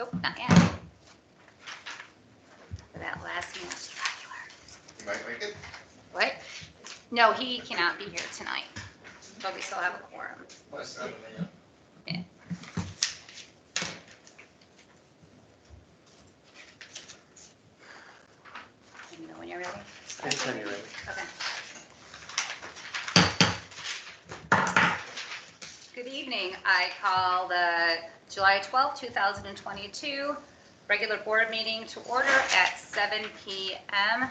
Nope, not yet. That last meeting was regular. You might make it. What? No, he cannot be here tonight, but we still have a quorum. Yeah. Let me know when you're ready. Anytime you're ready. Okay. Good evening. I call the July 12th, 2022 regular board meeting to order at 7 p.m.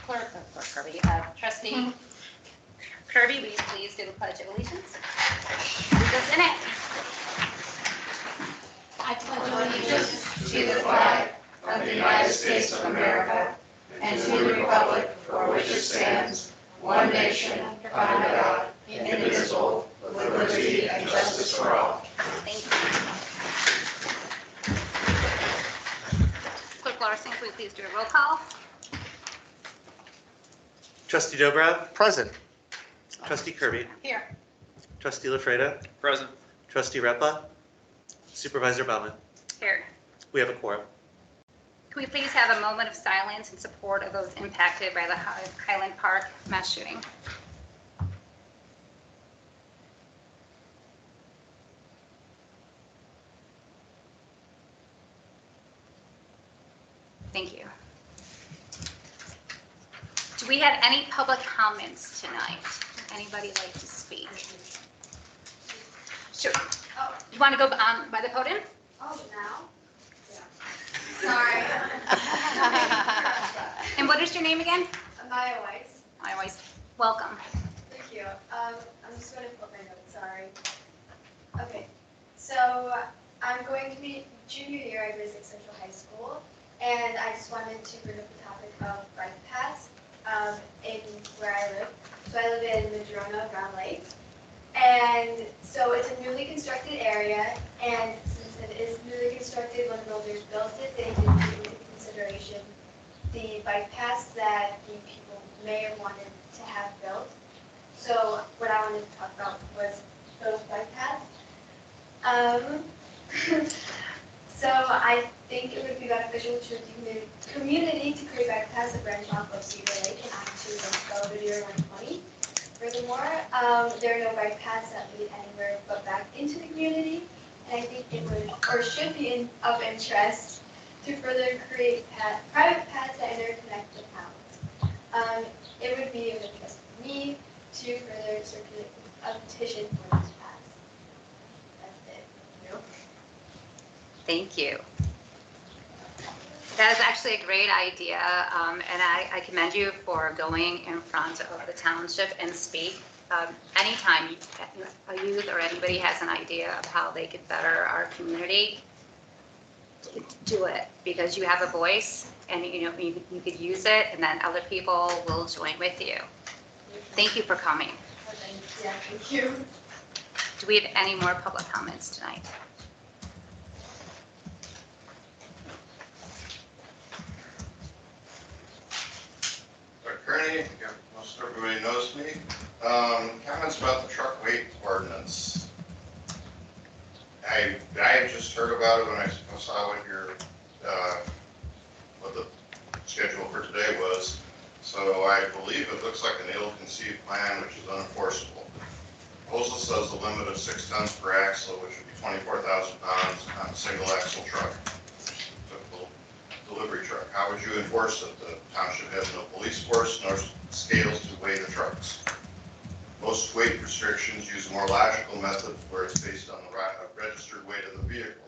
Clerk Kirby, Trustee Kirby, will you please do the Pledge of Allegiance? Lead us in it. I pledge allegiance to the flag of the United States of America and to the republic for which it stands, one nation, under God, indivisible, with liberty and justice for all. Thank you. Clerk Larson, will you please do a roll call? Trustee Dobra? Present. Trustee Kirby? Here. Trustee LaFreda? Present. Trustee Repa? Supervisor Baumann? Here. We have a quorum. Can we please have a moment of silence in support of those impacted by the Highland Park mass shooting? Thank you. Do we have any public comments tonight? Anybody like to speak? Sure. Oh, you want to go by the podium? Oh, now? Sorry. And what is your name again? Maya Weiss. I always welcome. Thank you. I'm just going to put my notes, sorry. Okay, so I'm going to be junior year at Rizzick Central High School, and I just wanted to bring up the topic of bike paths in where I live. So I live in Madrona, Round Lake, and so it's a newly constructed area, and since it is newly constructed, when the builders built it, they didn't take into consideration the bike paths that the people may have wanted to have built. So what I wanted to talk about was those bike paths. So I think it would be beneficial to the community to create bike paths that branch off of Cedar Lake and onto Belvedere 120. Furthermore, there are no bike paths that lead anywhere but back into the community, and I think it would or should be of interest to further create private paths that interconnect the towns. It would be of interest to me to further circulate a petition for these paths. That's it. Thank you. That is actually a great idea, and I commend you for going in front of the township and speak. Anytime a youth or anybody has an idea of how they could better our community, do it, because you have a voice and you could use it, and then other people will join with you. Thank you for coming. Yeah, thank you. Do we have any more public comments tonight? Kearney, most everybody knows me. Comments about the truck weight ordinance. I had just heard about it when I saw what the schedule for today was. So I believe it looks like an ill-conceived plan, which is unenforceable. Proposal says a limit of 6 tons per axle, which would be 24,000 pounds on a single axle truck. Typical delivery truck. How would you enforce it? The township has no police force nor scales to weigh the trucks. Most weight restrictions use a more logical method where it's based on the registered weight of the vehicle.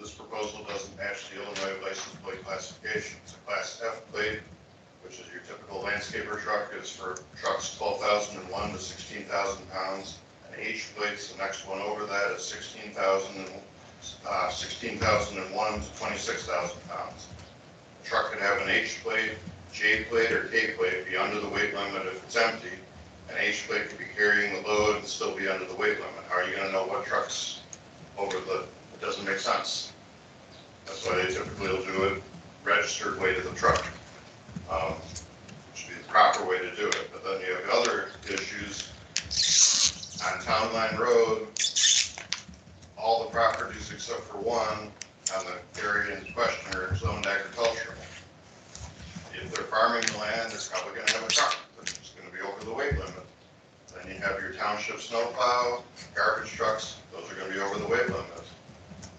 This proposal doesn't match the Illinois license plate classification. It's a Class F plate, which is your typical landscaper truck. It's for trucks 12,001 to 16,000 pounds. An H plate's the next one over that is 16,001 to 26,000 pounds. The truck could have an H plate, J plate, or K plate be under the weight limit if it's empty. An H plate could be carrying the load and still be under the weight limit. How are you going to know what truck's over the? It doesn't make sense. That's why they typically will do it registered weight of the truck. Which would be the proper way to do it. But then you have other issues on Town Line Road. All the properties except for one on the area in question are zoned agricultural. If they're farming the land, it's probably going to have a truck, but it's going to be over the weight limit. Then you have your township snowplow, garbage trucks, those are going to be over the weight limit.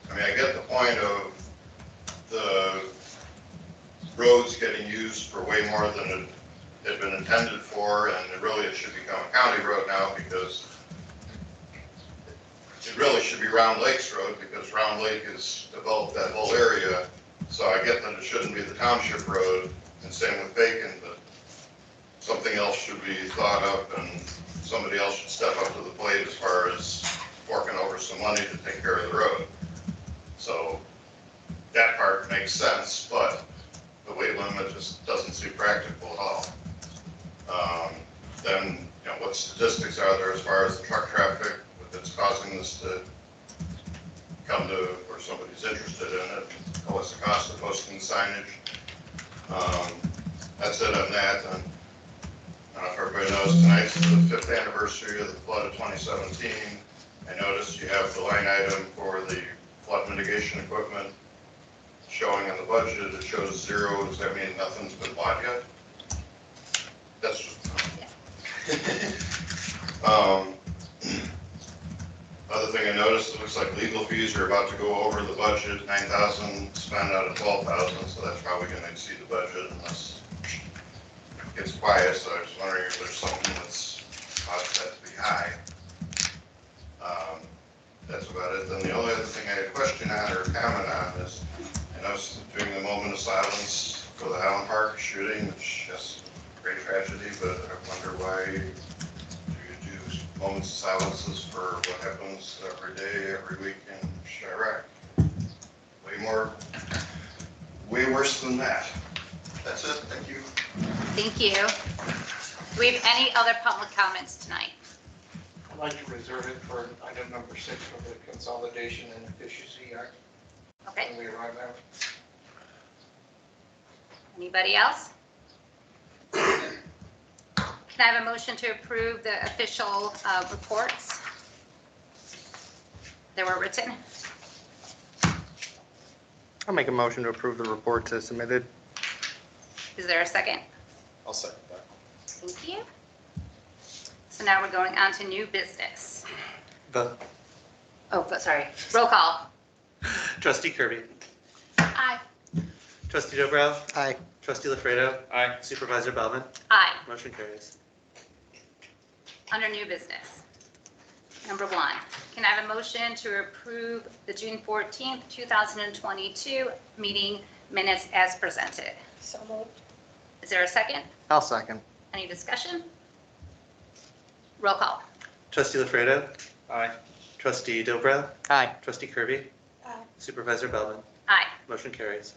I mean, I get the point of the roads getting used for way more than it had been intended for, and it should become a county road now because it really should be Round Lakes Road because Round Lake has developed that whole area. So I get that it shouldn't be the township road, and same with Bacon, but something else should be thought up and somebody else should step up to the plate as far as forking over some money to take care of the road. So that part makes sense, but the weight limit just doesn't seem practical at all. Then, what statistics are there as far as the truck traffic that's causing this to come to where somebody's interested in it? What's the cost of posting signage? That's it on that. And I don't know if everybody knows, tonight's the 5th anniversary of the flood of 2017. I noticed you have the line item for the flood mitigation equipment showing in the budget. It shows 0. Does that mean nothing's been bought yet? That's just. Other thing I noticed, it looks like legal fees are about to go over the budget, 9,000 spent out of 12,000, so that's probably going to exceed the budget unless it gets quiet. So I was wondering if there's something that's caused that to be high. That's about it. Then the only other thing I had a question on or comment on is, I noticed during the moment of silence for the Highland Park shooting, which is a great tragedy, but I wonder why you do moments of silences for what happens every day, every week in Chirac. Way worse than that. That's it. Thank you. Thank you. Do we have any other public comments tonight? I'd like to reserve it for item number 6 for the Consolidation and Efficiency Act. Okay. When we arrive there. Anybody else? Can I have a motion to approve the official reports that were written? I'll make a motion to approve the reports as submitted. Is there a second? I'll second that. Thank you. So now we're going on to new business. Vote. Oh, sorry. Roll call. Trustee Kirby. Aye. Trustee Dobrow. Aye. Trustee LaFredo. Aye. Supervisor Bellman. Aye. Motion carries. Under new business. Number 1, can I have a motion to approve the June 14th, 2022 meeting minutes as presented? So moved. Is there a second? I'll second. Any discussion? Roll call. Trustee LaFredo. Aye. Trustee Dobrow. Aye. Trustee Kirby. Aye. Supervisor Bellman. Aye. Motion carries.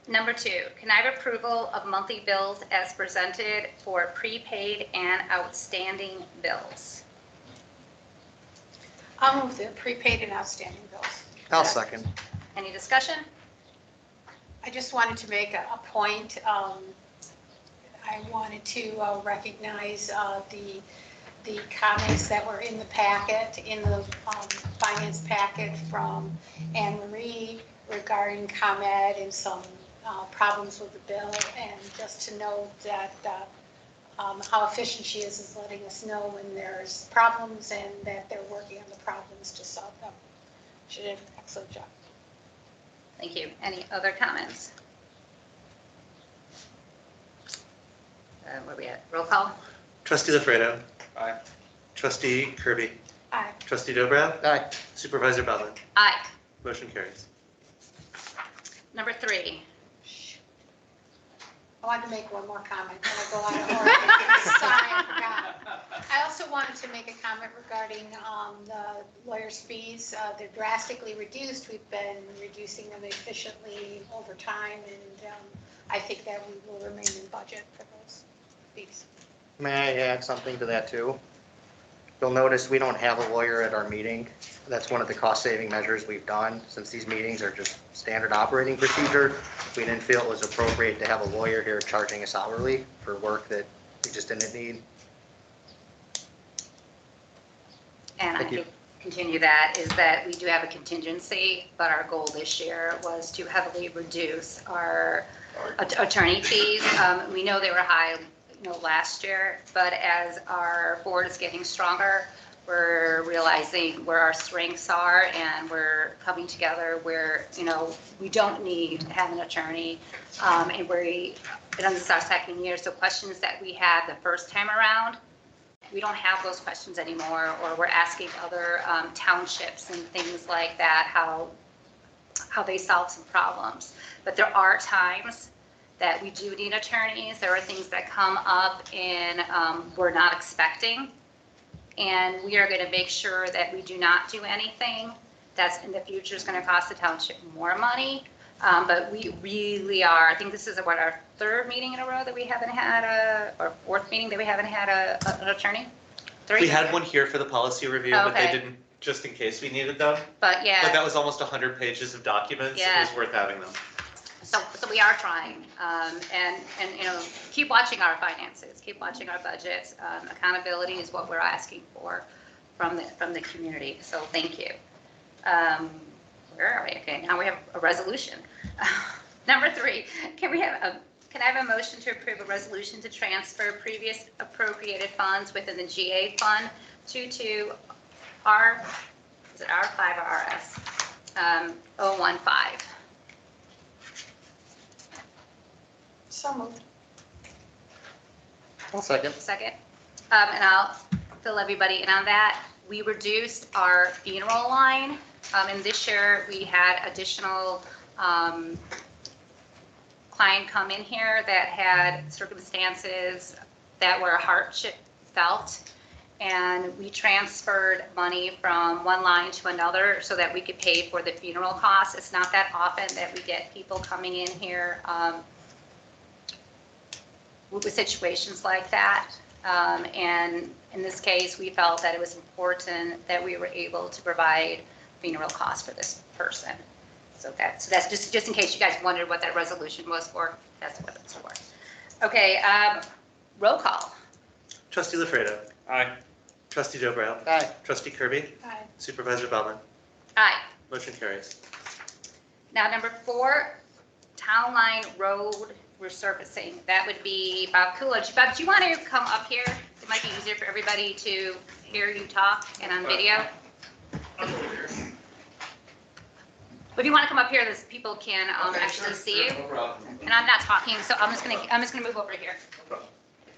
Number 2, can I have approval of monthly bills as presented for prepaid and outstanding bills? I'll move the prepaid and outstanding bills. I'll second. Any discussion? I just wanted to make a point. I wanted to recognize the comments that were in the packet, in the finance packet from Anne Marie regarding ComEd and some problems with the bill, and just to note that how efficient she is letting us know when there's problems and that they're working on the problems to solve them. She did an excellent job. Thank you. Any other comments? Where are we at? Roll call. Trustee LaFredo. Aye. Trustee Kirby. Aye. Trustee Dobrow. Aye. Supervisor Bellman. Aye. Motion carries. Number 3, I wanted to make one more comment, and I go out of order. Sorry, I forgot. I also wanted to make a comment regarding the lawyers' fees. They're drastically reduced. We've been reducing them efficiently over time, and I think that we will remain in budget for those fees. May I add something to that too? You'll notice we don't have a lawyer at our meeting. That's one of the cost-saving measures we've done. Since these meetings are just standard operating procedure, we didn't feel it was appropriate to have a lawyer here charging us hourly for work that we just didn't need. and I Thank you. think continue that is that we do have a contingency, but our goal this year was to heavily reduce our attorney fees. We know they were high, last year, but as our board is getting stronger, we're realizing where our strengths are, and we're coming together where, we don't need to have an attorney. And this is our second year, so questions that we had the first time around, we don't have those questions anymore, or we're asking other townships and things like that, how they solve some problems. But there are times that we do need attorneys. There are things that come up and we're not expecting. And we are going to make sure that we do not do anything that's in the future is going to cost the township more money. But we really are, I think this is our third meeting in a row that we haven't had or fourth meeting that we haven't had an attorney. Three? We had one here for the policy review, but they Okay. didn't, just in case we needed them. But yeah. But that was almost 100 pages of documents. It Yeah. was worth having them. So we are trying, and keep watching our finances, keep watching our budgets. Accountability is what we're asking for from the community. So thank you. Where are we? Okay, now we have a resolution. Number 3, can I have a motion to approve a resolution to transfer previous appropriated funds within the GA fund to R, is it R5 or RS? 015. So moved. I'll second. Second. And I'll fill everybody in on that. We reduced our funeral line. And this year we had additional client come in here that had circumstances that were hardship felt. And we transferred money from one line to another so that we could pay for the funeral costs. It's not that often that we get people coming in here with situations like that. And in this case, we felt that it was important that we were able to provide funeral costs for this person. So that's just in case you guys wondered what that resolution was for, that's what it's for. Okay, roll call. Trustee LaFredo. Aye. Trustee Dobro. Aye. Trustee Kirby. Aye. Supervisor Bellman. Aye. Motion carries. Now, number 4, town line road resurfacing. That would be Bob Coolidge. Bob, do you want to come up here? It might be easier for everybody to hear you talk and on video. But if you want to come up here, those people can actually see you. No problem. And I'm not talking, so I'm just gonna move over here.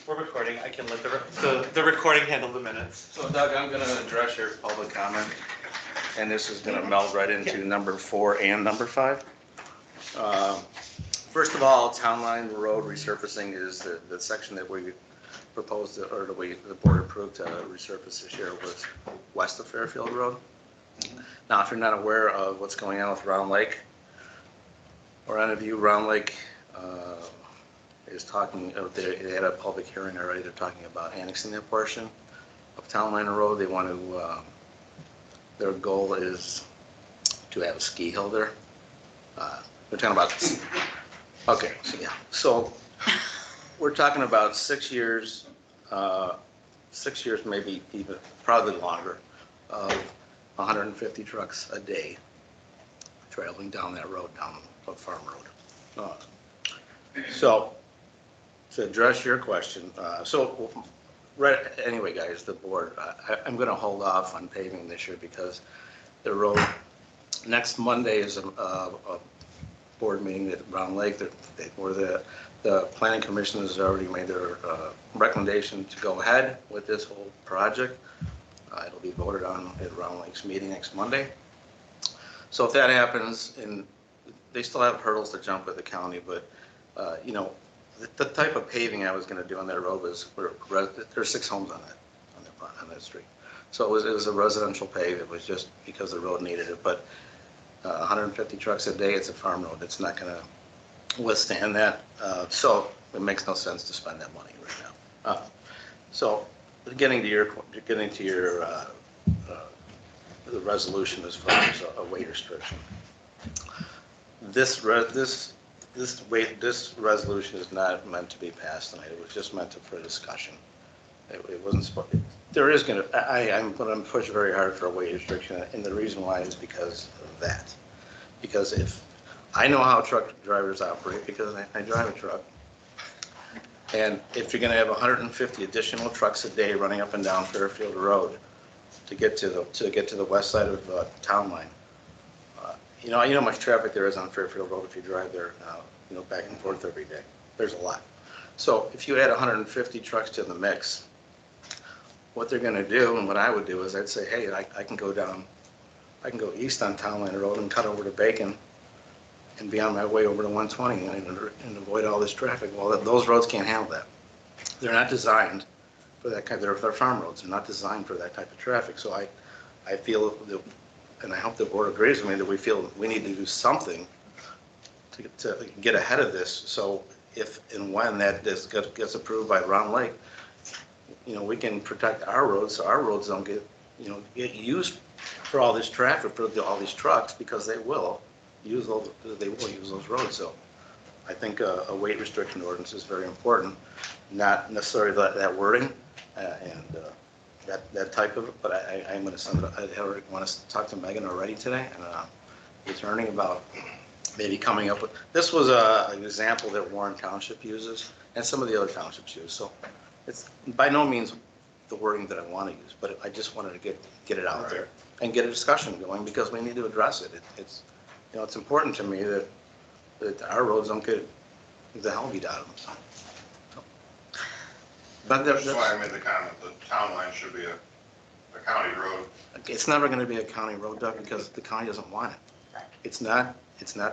We're recording. I can let the recording handle the minutes. So Doug, I'm going to address your public comment, and this is going to meld right into number 4 and number 5. First of all, Town Line Road resurfacing is the section that we proposed, or the board approved to resurface this year was west of Fairfield Road. Now, if you're not aware of what's going on with Round Lake, or any of you, Round Lake is talking, they had a public hearing already, they're talking about annexing that portion of Town Line Road. They want to, their goal is to have a ski hill there. They're talking about, okay, so yeah. So we're talking about 6 years, 6 years, maybe even, probably longer, of 150 trucks a day traveling down that road, down a farm road. So to address your question, right, anyway, guys, the board, I'm going to hold off on paving this year because the road, next Monday is a board meeting at Round Lake where the planning commission has already made their recommendation to go ahead with this whole project. It'll be voted on at Round Lake's meeting next Monday. So if that happens, and they still have hurdles to jump with the county, but you know, the type of paving I was going to do on that road was, there's 6 homes on that street. So it was a residential pave. It was just because the road needed it. But 150 trucks a day, it's a farm road. It's not going to withstand that. So it makes no sense to spend that money right now. So getting to your the resolution as far as a weight restriction. This resolution is not meant to be passed tonight. It was just meant for discussion. It wasn't, there is going to, I'm going to push very hard for a weight restriction, and the reason why is because of that. Because if, I know how truck drivers operate because I drive a truck. And if you're going to have 150 additional trucks a day running up and down Fairfield Road to get to the west side of Town Line, you know how much traffic there is on Fairfield Road if you drive there, back and forth every day. There's a lot. So if you add 150 trucks to the mix, what they're going to do, and what I would do is I'd say, hey, I can go east on Town Line Road and cut over to Bacon and be on my way over to 120 and avoid all this traffic. Well, those roads can't handle that. They're not designed for that kind. They're farm roads. They're not designed for that type of traffic. So I feel that, and I hope the board agrees with me, that we feel we need to do something to get ahead of this. So if and when that gets approved by Round Lake, we can protect our roads so our roads don't get used for all this traffic, for all these trucks, because they will use those roads. So I think a weight restriction ordinance is very important, not necessarily that wording and that type of it, but I'm going to send it. I already want to talk to Megan already today and the attorney about maybe coming up with, this was an example that Warren Township uses and some of the other townships use. So it's by no means the wording that I want to use, but I just wanted to get it out there and get a discussion going because we need to address it. It's important to me that our roads don't get the hell beat out of them. So. But that's why I made the comment that Town Line should be a county road. It's never going to be a county road, Doug, because the county doesn't want it. It's not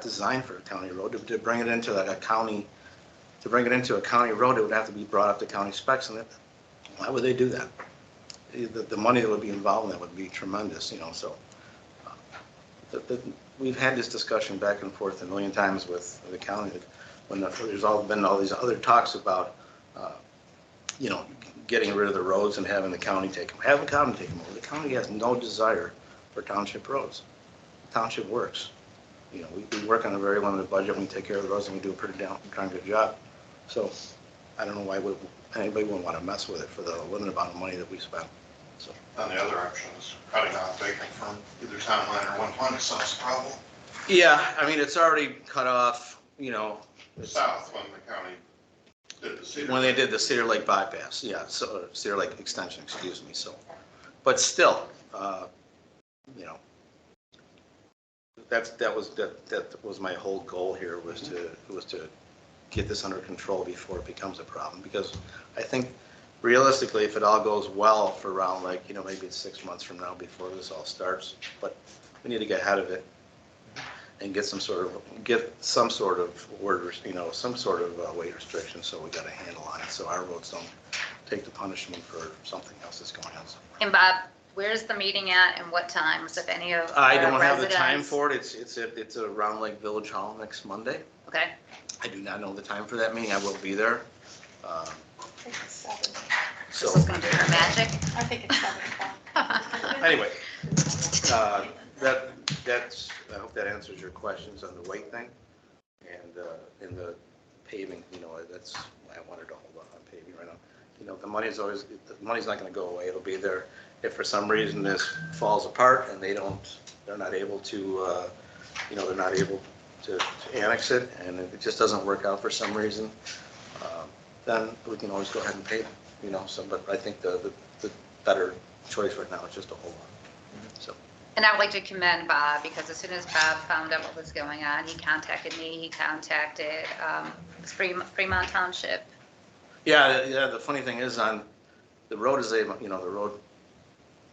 designed for a county road. To bring it into a county road, it would have to be brought up to county specs, and why would they do that? The money that would be involved in that would be tremendous, So we've had this discussion back and forth a million times with the county. When there's been all these other talks about, getting rid of the roads and having the county take them. Have the county take them over. The county has no desire for township roads. The township works. We work on a very limited budget. We take care of the roads and we do a pretty darn good job. So I don't know why anybody would want to mess with it for the limited amount of money that we spend. So. And the other option is cutting off Bacon from either Town Line or 120 solves the problem. Yeah, it's already cut off, South when the county did the Cedar. When they did the Cedar Lake bypass, yeah, so Cedar Lake extension, excuse me, so. But still, that was my whole goal here was to get this under control before it becomes a problem, because I think realistically, if it all goes well for Round Lake, maybe it's 6 months from now before this all starts, but we need to get ahead of it and get some sort of word, some sort of weight restriction, so we got a handle on it, so our roads don't take the punishment for something else that's going on. And Bob, where's the meeting at and what times, if any of I don't have the residents? time for it. It's a Round Lake Village Hall next Monday. Okay. I do not know the time for that meeting. I will be there. I think it's 7. So This is going to do her magic. I think it's 7 o'clock. anyway, that's I hope that answers your questions on the weight thing, and in the paving. That's why I wanted to hold on paving right now. The money's not going to go away. It'll be there. If for some reason this falls apart and they're not able to, they're not able to annex it, and it just doesn't work out for some reason, then we can always go ahead and pay it. But I think the better choice right now is just to hold on. So. And I would like to commend Bob, because as soon as Bob found out what was going on, he contacted me, he contacted Fremont Township. Yeah, the funny thing is on the road is the road,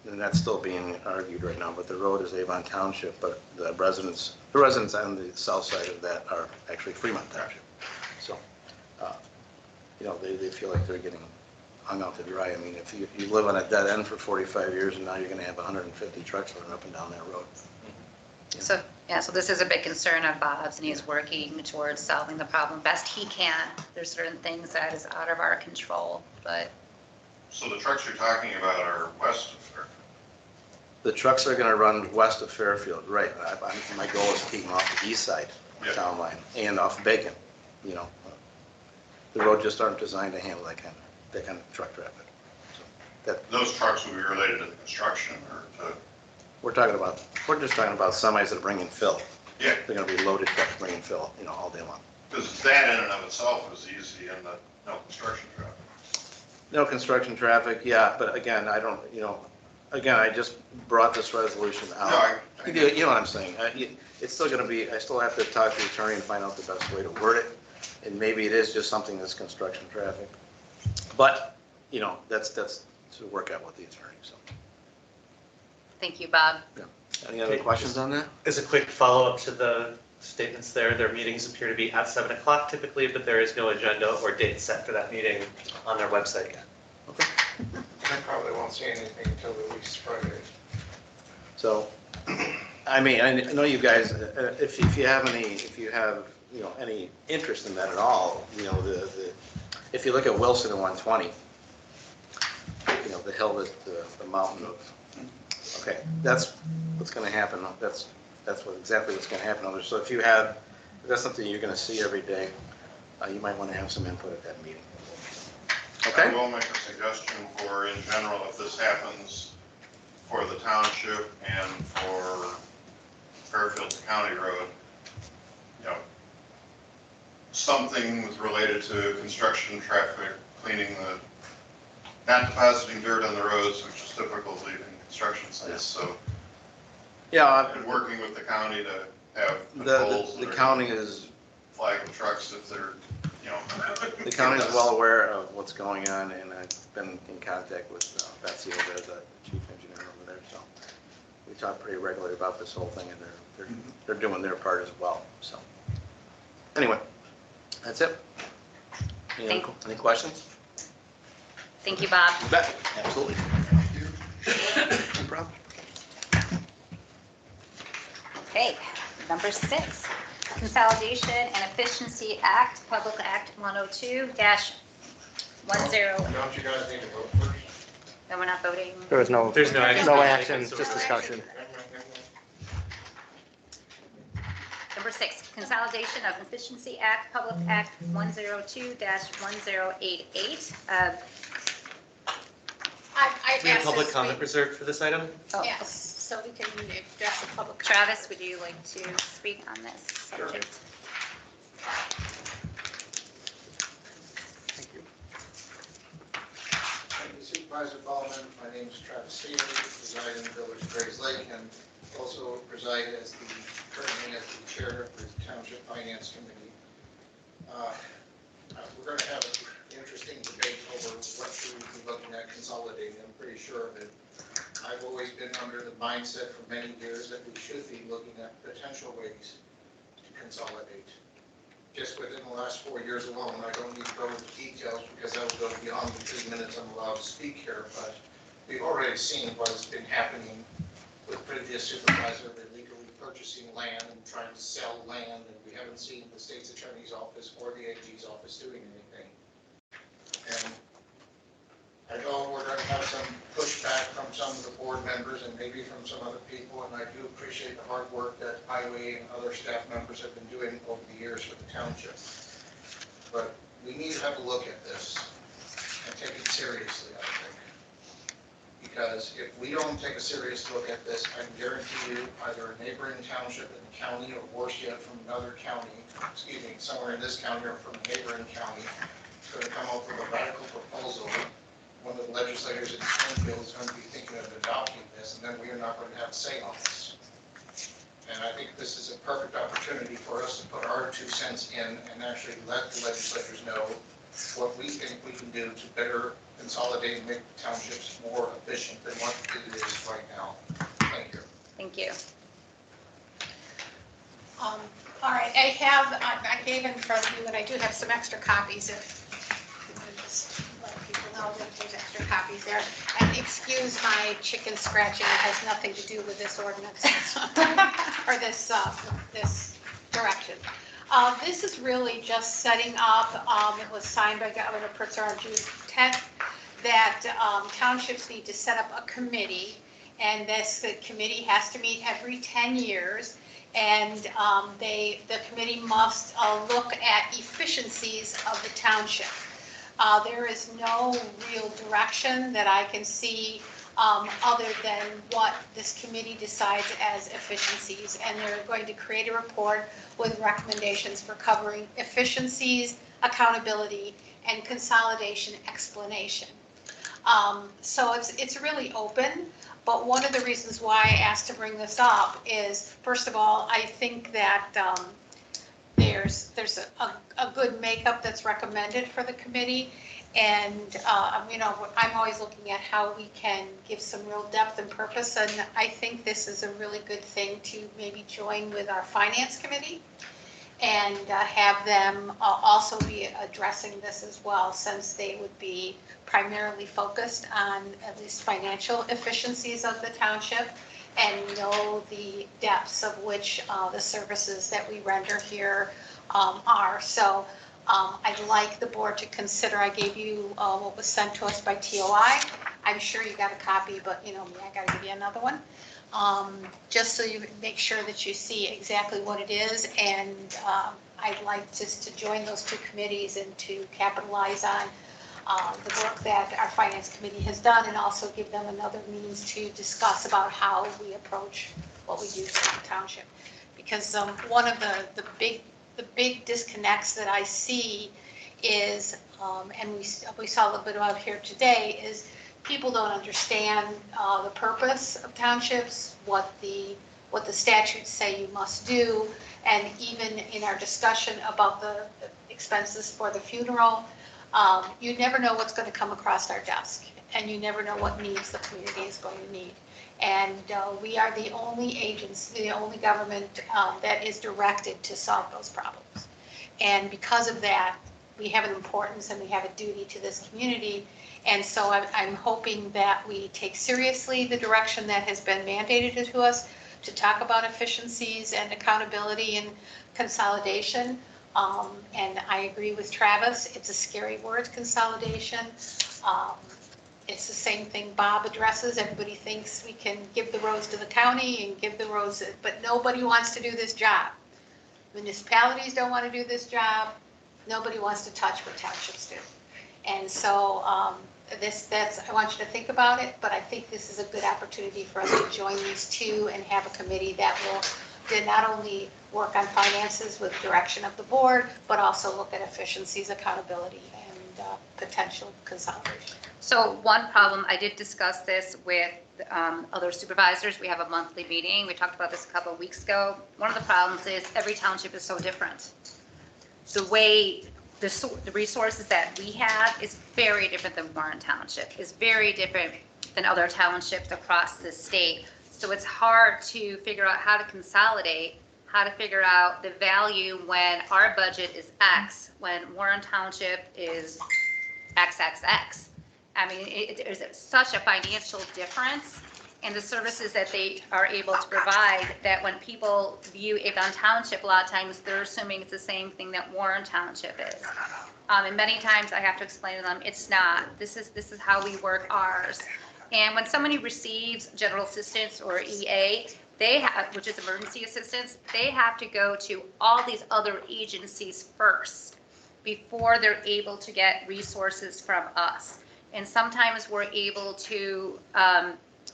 and that's still being argued right now, but the road is Avon Township, but the residents on the south side of that are actually Fremont Township. So, they feel like they're getting hung out to dry. If you live on a dead end for 45 years and now you're going to have 150 trucks running up and down that road. So this is a big concern of Bob's, and he's working towards solving the problem best he can. There's certain things that is out of our control, but. So the trucks you're talking about are west of Fairfield? The trucks are going to run west of Fairfield, right. My goal is to keep them off the east side of Town Line and off Bacon. The road just aren't designed to handle that kind of truck traffic. Those trucks would be related to the construction or to, we're just talking about semis that bring in fill. yeah, They're gonna be loaded trucks bringing fill, all day long. because that in and of itself is easy and no construction traffic. No construction traffic, yeah, but again, I don't, again, I just brought this resolution No, out. I You know what I'm saying? It's still gonna be, I still have to talk to the attorney and find out the best way to word it. And maybe it is just something that's construction traffic. But, that's to work out with the attorney, so. Thank you, Bob. Any other questions on that? As a quick follow-up to the statements there, their meetings appear to be at 7 o'clock typically, but there is no agenda or date set for that meeting on their website yet. I probably won't see anything until at least Friday. So, I mean, I know you guys, if you have any interest in that at all, if you look at Wilson and 120, the hill that, the mountain of, okay, that's what's gonna happen. That's exactly what's gonna happen over there. So if that's something you're gonna see every day, you might wanna have some input at that meeting. I Okay? will make a suggestion for, in general, if this happens for the township and for Fairfield to County Road, something related to construction traffic, cleaning not depositing dirt on the roads, which is typical of leaving construction sites, so, Yeah, and working with the county to have the controls. that are county is, Flag the trucks if they're, the county is well aware of what's going on, and I've been in contact with Betsy over there, the chief engineer over there, so we talk pretty regularly about this whole thing, and they're doing their part as well, so. Anyway, that's it. Any questions? Thank you, Bob. You bet, absolutely. No problem. Okay, number 6, Consolidation and Efficiency Act, Public Act 102-10. Don't you guys need to vote first? No, we're not voting. There's no action. action, just discussion. Number 6, Consolidation of Efficiency Act, Public Act 102-1088. I've We have asked public this comment week. reserved for this item? Oh, Yes, so we can address the public. Travis, would you like to speak on this subject? Thank you. Thank you, Supervisor Ballman. My name is Travis Seeley, reside in the village of Grays Lake, and also reside currently as the chair of the Township Finance Committee. We're going to have an interesting debate over what should we be looking at consolidating. I'm pretty sure of it. I've always been under the mindset for many years that we should be looking at potential ways to consolidate. Just within the last 4 years alone, I don't need to go into details because that will go beyond the 3 minutes I'm allowed to speak here, but we've already seen what has been happening with previous supervisor illegally purchasing land and trying to sell land, and we haven't seen the state's attorney's office or the AG's office doing anything. And I know we're going to have some pushback from some of the board members and maybe from some other people, and I do appreciate the hard work that Highway and other staff members have been doing over the years for the township. But we need to have a look at this and take it seriously, I think. Because if we don't take a serious look at this, I can guarantee you either a neighboring township in the county or worse yet from another county, somewhere in this county or from a neighboring county, is going to come up with a radical proposal. One of the legislators in Springfield is going to be thinking of adopting this, and then we are not going to have a say on this. And I think this is a perfect opportunity for us to put our 2 cents in and actually let the legislators know what we think we can do to better consolidate and make townships more efficient than what it is right now. Thank you. Thank you. All right, I gave in front of you, and I do have some extra copies if you can just let people know that there's extra copies there. And excuse my chicken scratching, it has nothing to do with this ordinance or this direction. This is really just setting up, it was signed by Governor Pritzker on June 10th, that townships need to set up a committee, and the committee has to meet every 10 years. And the committee must look at efficiencies of the township. There is no real direction that I can see other than what this committee decides as efficiencies. And they're going to create a report with recommendations for covering efficiencies, accountability, and consolidation explanation. So it's really open. But one of the reasons why I asked to bring this up is, first of all, I think that there's a good makeup that's recommended for the committee. And, I'm always looking at how we can give some real depth and purpose. And I think this is a really good thing to maybe join with our finance committee and have them also be addressing this as well, since they would be primarily focused on at least financial efficiencies of the township and know the depths of which the services that we render here are. So I'd like the board to consider, I gave you what was sent to us by TOI. I'm sure you got a copy, but you know me, I gotta give you another one. Just so you make sure that you see exactly what it is. And I'd like just to join those two committees and to capitalize on the work that our finance committee has done, and also give them another means to discuss about how we approach what we do for the township. Because one of the big disconnects that I see is, and we saw a little bit about here today, is people don't understand the purpose of townships, what the statutes say you must do, and even in our discussion about the expenses for the funeral, you never know what's going to come across our desk, and you never know what needs the community is going to need. And we are the only agency, the only government that is directed to solve those problems. And because of that, we have an importance and we have a duty to this community. And so I'm hoping that we take seriously the direction that has been mandated to us to talk about efficiencies and accountability and consolidation. And I agree with Travis, it's a scary word, consolidation. It's the same thing Bob addresses. Everybody thinks we can give the roads to the county and give the roads, but nobody wants to do this job. Municipalities don't want to do this job. Nobody wants to touch what townships do. And so I want you to think about it, but I think this is a good opportunity for us to join these two and have a committee that will not only work on finances with direction of the board, but also look at efficiencies, accountability, and potential consolidation. So one problem, I did discuss this with other supervisors. We have a monthly meeting. We talked about this a couple of weeks ago. One of the problems is every township is so different. The way the resources that we have is very different than Warren Township, is very different than other townships across the state. So it's hard to figure out how to consolidate, how to figure out the value when our budget is X, when Warren Township is XXX. I mean, there's such a financial difference in the services that they are able to provide that when people view Avon Township, a lot of times they're assuming it's the same thing that Warren Township is. And many times I have to explain to them, it's not. This is how we work ours. And when somebody receives general assistance or EA, which is emergency assistance, they have to go to all these other agencies first before they're able to get resources from us. And sometimes we're able to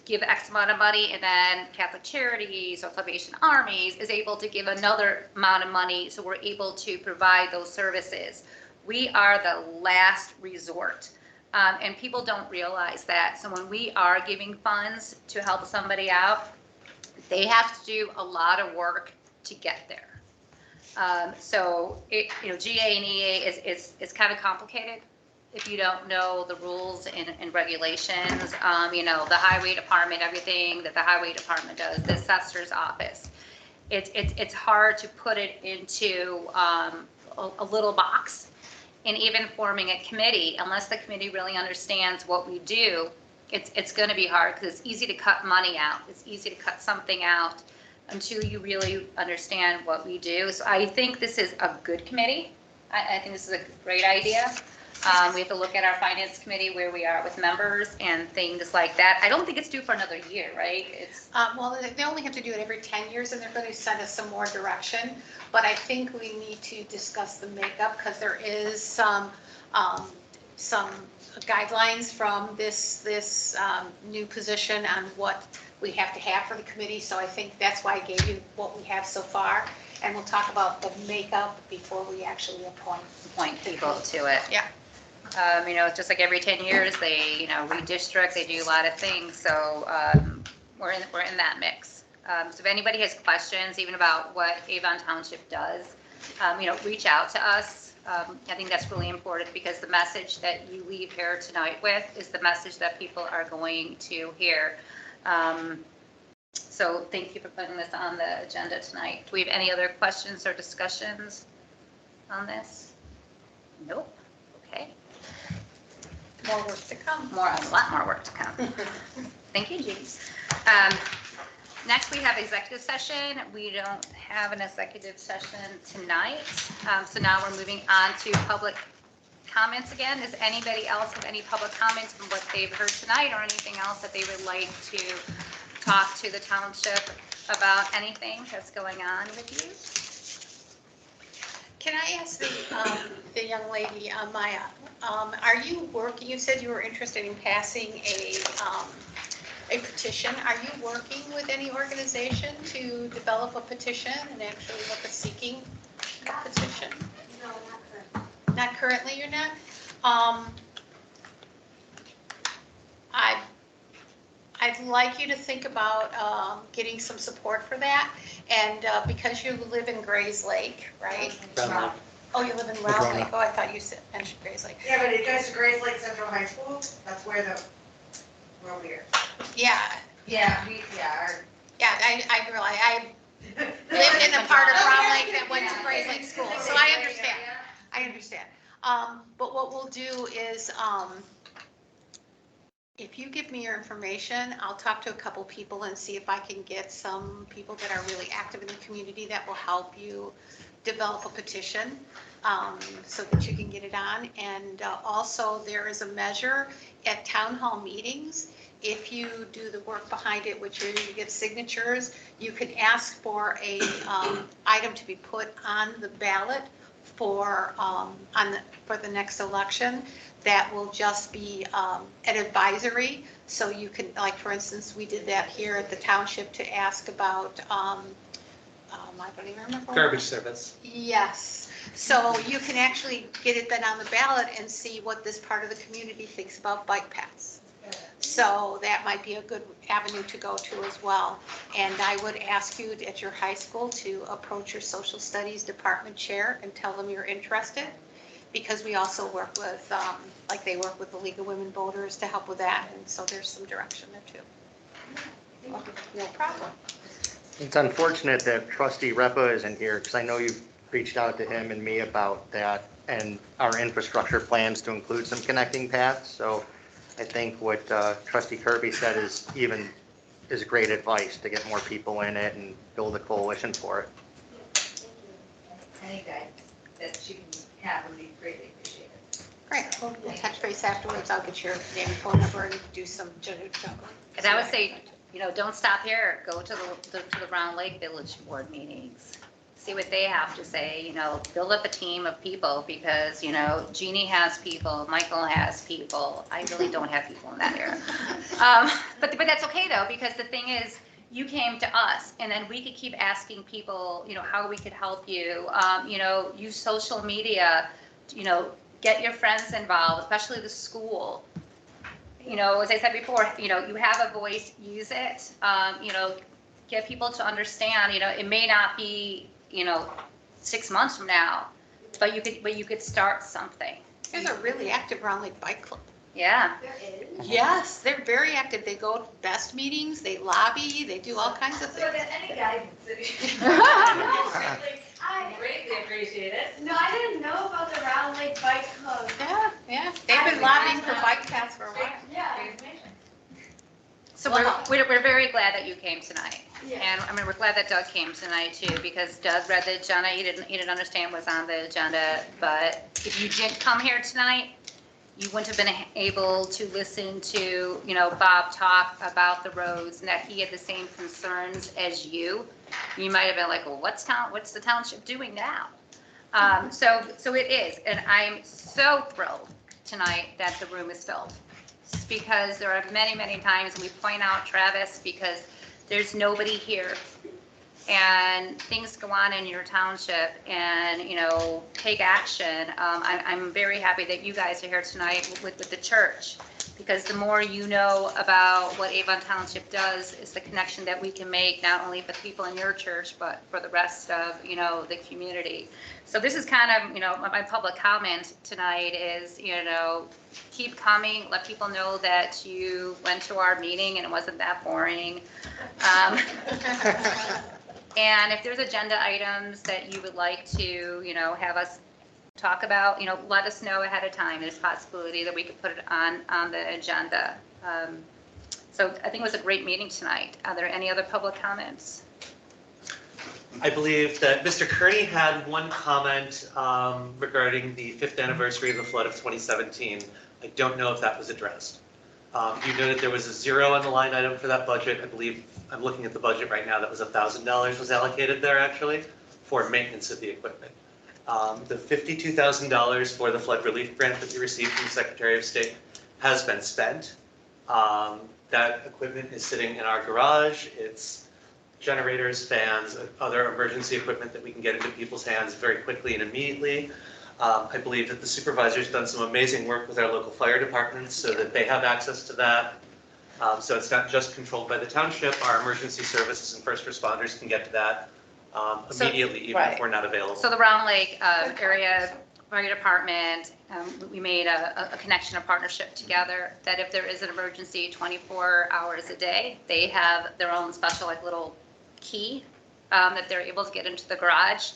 give X amount of money, and then Catholic Charities or Salvation Armies is able to give another amount of money, so we're able to provide those services. We are the last resort. And people don't realize that. So when we are giving funds to help somebody out, they have to do a lot of work to get there. So GA and EA is kind of complicated if you don't know the rules and regulations. The highway department, everything that the highway department does, the assessor's office. It's hard to put it into a little box. And even forming a committee, unless the committee really understands what we do, it's going to be hard, because it's easy to cut money out. It's easy to cut something out until you really understand what we do. So I think this is a good committee. I think this is a great idea. We have to look at our finance committee, where we are with members and things like that. I don't think it's due for another year, right? Well, they only have to do it every 10 years, and they're going to send us some more direction. But I think we need to discuss the makeup, because there is some some guidelines from this new position on what we have to have for the committee. So I think that's why I gave you what we have so far. And we'll talk about the makeup before we actually Point people to it. Yeah. It's just like every 10 years, they, redistrict, they do a lot of things, so we're in that mix. So if anybody has questions, even about what Avon Township does, reach out to us. I think that's really important because the message that you leave here tonight with is the message that people are going to hear. So thank you for putting this on the agenda tonight. Do we have any other questions or discussions on this? Nope. Okay. More work to come. A lot more work to come. Thank you, Jean. Next, we have executive session. We don't have an executive session tonight. So now we're moving on to public comments again. Does anybody else have any public comments from what they've heard tonight or anything else that they would like to talk to the township about anything that's going on with you? Can I ask the young lady, Maya, are you working, you said you were interested in passing a petition. Are you working with any organization to develop a petition and actually look at seeking a petition? No, not currently. Not currently, you're not? I'd like you to think about getting some support for that. And because you live in Grays Lake, right? Brown Lake. Oh, you live in Round Lake? Oh, I thought you said mentioned Grays Lake. Yeah, but it goes to Grace Lake Central High School, that's where we're. Yeah, Yeah, I realize, I lived in the part of Round Lake that went to Grays Lake School, so I understand. But what we'll do is, if you give me your information, I'll talk to a couple people and see if I can get some people that are really active in the community that will help you develop a petition so that you can get it on. And also there is a measure at town hall meetings. If you do the work behind it, which is you get signatures, you can ask for a item to be put on the ballot for the next election. That will just be an advisory. So you can, like for instance, we did that here at the township to ask about, I don't even remember. Garbage service. Yes. So you can actually get it then on the ballot and see what this part of the community thinks about bike paths. So that might be a good avenue to go to as well. And I would ask you at your high school to approach your social studies department chair and tell them you're interested. Because we also work with, like they work with the League of Women Voters to help with that. And so there's some direction there too. No problem. It's unfortunate that trustee Repa isn't here because I know you've reached out to him and me about that and our infrastructure plans to include some connecting paths. So I think what trustee Kirby said is great advice to get more people in it and build a coalition for it. any guidance that you can have would be greatly appreciated. Great. We'll touch base afterwards. I'll get your name and phone number and do some juggling. And I would say, don't stop here. Go to the Round Lake Village Board meetings. See what they have to say, build up a team of people because, Jeannie has people, Michael has people. I really don't have people in that area. But that's okay though, because the thing is, you came to us and then we could keep asking people, how we could help you, use social media, get your friends involved, especially the school. As I said before, you have a voice, use it, get people to understand, it may not be, 6 months from now, but you could start something. There's a really active Round Lake Bike Club. Yeah. There is. Yes, they're very active. They go to best meetings, they lobby, they do all kinds of So things. then any guidance that you. I Greatly appreciate it. No, I didn't know about the Round Lake Bike Club. Yeah. They've been lobbying for bike paths for a while. Yeah. So we're very glad that you came tonight. Yeah. And we're glad that Doug came tonight too, because Doug read the agenda. He didn't understand what was on the agenda, but if you didn't come here tonight, you wouldn't have been able to listen to, Bob talk about the roads and that he had the same concerns as you. You might have been like, well, what's the township doing now? So it is, and I'm so thrilled tonight that the room is filled. It's because there are many, many times, and we point out, Travis, because there's nobody here. And things go on in your township and, take action. I'm very happy that you guys are here tonight with the church, because the more you know about what Avon Township does is the connection that we can make, not only for people in your church, but for the rest of, the community. So this is kind of, my public comment tonight is, keep coming, let people know that you went to our meeting and it wasn't that boring. And if there's agenda items that you would like to, have us talk about, let us know ahead of time. There's a possibility that we could put it on the agenda. So I think it was a great meeting tonight. Are there any other public comments? I believe that Mr. Kearney had one comment regarding the 5th anniversary of the flood of 2017. I don't know if that was addressed. You noted there was a 0 on the line item for that budget. I believe, I'm looking at the budget right now, that was $1,000 was allocated there actually for maintenance of the equipment. The $52,000 for the flood relief grant that we received from the Secretary of State has been spent. That equipment is sitting in our garage. It's generators, fans, other emergency equipment that we can get into people's hands very quickly and immediately. I believe that the supervisor's done some amazing work with our local fire departments so that they have access to that. So it's not just controlled by the township. Our emergency services and first responders can get to that immediately, even if we're not available. So the Round Lake area fire department, we made a connection, a partnership together, that if there is an emergency 24 hours a day, they have their own special little key that they're able to get into the garage.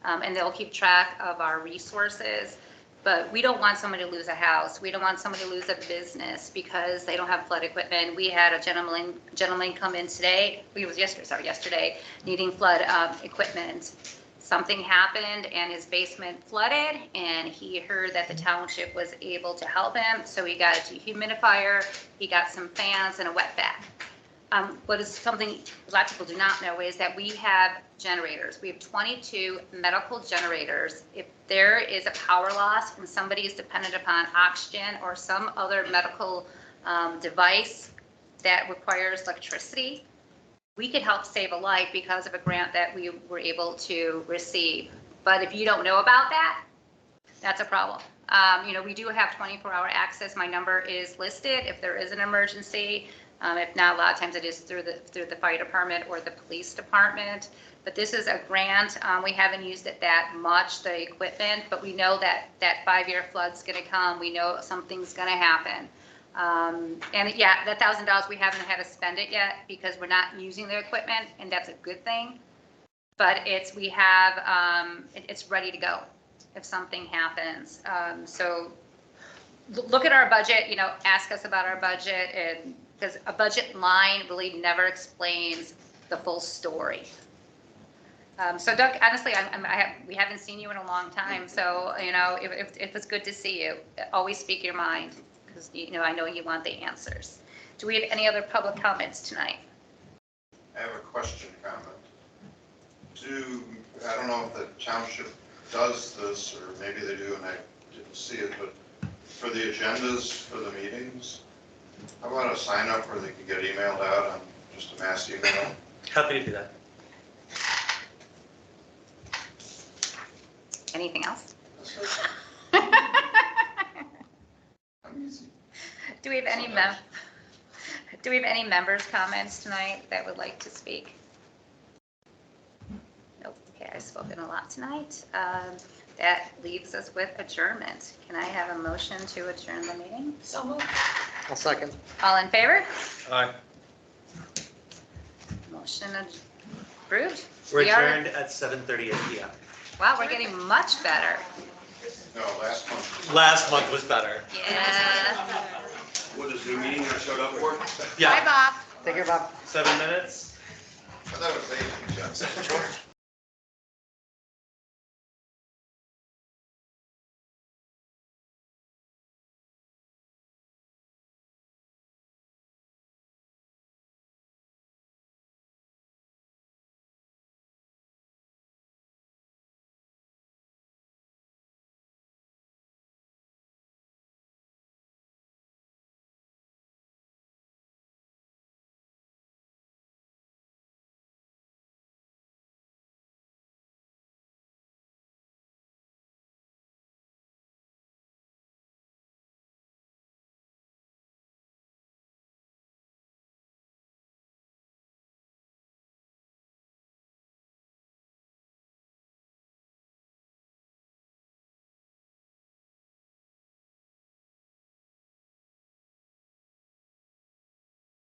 And they'll keep track of our resources. But we don't want somebody to lose a house. We don't want somebody to lose a business because they don't have flood equipment. We had a gentleman come in today, yesterday, needing flood equipment. Something happened and his basement flooded, and he heard that the township was able to help him. So he got a dehumidifier, he got some fans and a wet vac. What is something a lot of people do not know is that we have generators. We have 22 medical generators. If there is a power loss and somebody is dependent upon oxygen or some other medical device that requires electricity, we could help save a life because of a grant that we were able to receive. But if you don't know about that, that's a problem. We do have 24-hour access. My number is listed if there is an emergency. If not, a lot of times it is through the fire department or the police department. But this is a grant. We haven't used it that much, the equipment, but we know that 5-year flood's going to come. We know something's going to happen. And yeah, that $1,000, we haven't had to spend it yet because we're not using the equipment, and that's a good thing. But it's ready to go if something happens. So look at our budget, ask us about our budget, and because a budget line really never explains the full story. So Doug, honestly, we haven't seen you in a long time, so if it's good to see you, always speak your mind, because I know you want the answers. Do we have any other public comments tonight? I have a question comment. I don't know if the township does this, or maybe they do and I didn't see it, but for the agendas for the meetings, how about a sign up where they can get emailed out on just a mass email? Happy to do that. Anything else? I'm easy. Do we have any members' comments tonight that would like to speak? Nope. Okay, I've spoken a lot tonight. That leaves us with adjournment. Can I have a motion to adjourn the meeting? So moved. I'll second. All in favor? Aye. Motion approved. We're We are- adjourned at 7:38 p.m. Wow, we're getting much better. No, last month. Last month was better. Yeah. What is the meeting I showed up for? Bye, Yeah, Bob. Take care, Bob. 7 minutes. I thought it was 8, Jeff.